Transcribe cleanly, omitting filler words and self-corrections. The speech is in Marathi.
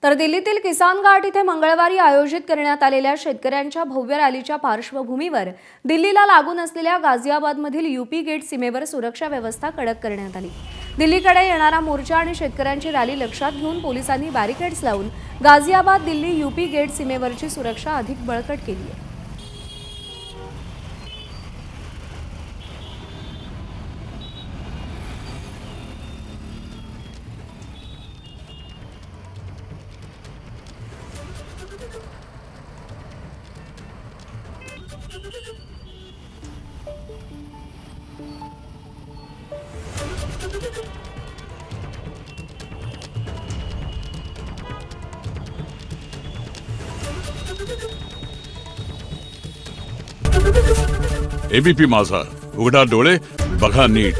तर दिल्लीतील किसान घाट इथे मंगळवारी आयोजित करण्यात आलेल्या शेतकऱ्यांच्या भव्य रॅलीच्या पार्श्वभूमीवर दिल्लीला लागून असलेल्या गाझियाबादमधील यूपी गेट सीमेवर सुरक्षा व्यवस्था कडक करण्यात आली। दिल्लीकडे येणारा मोर्चा आणि शेतकऱ्यांची रॅली लक्षात घेऊन पोलिसांनी बॅरिकेड्स लावून गाझियाबाद दिल्ली यूपी गेट सीमेवरची सुरक्षा अधिक बळकट केली आहे। एबीपी माझा, उघडा डोळे बघा नीट।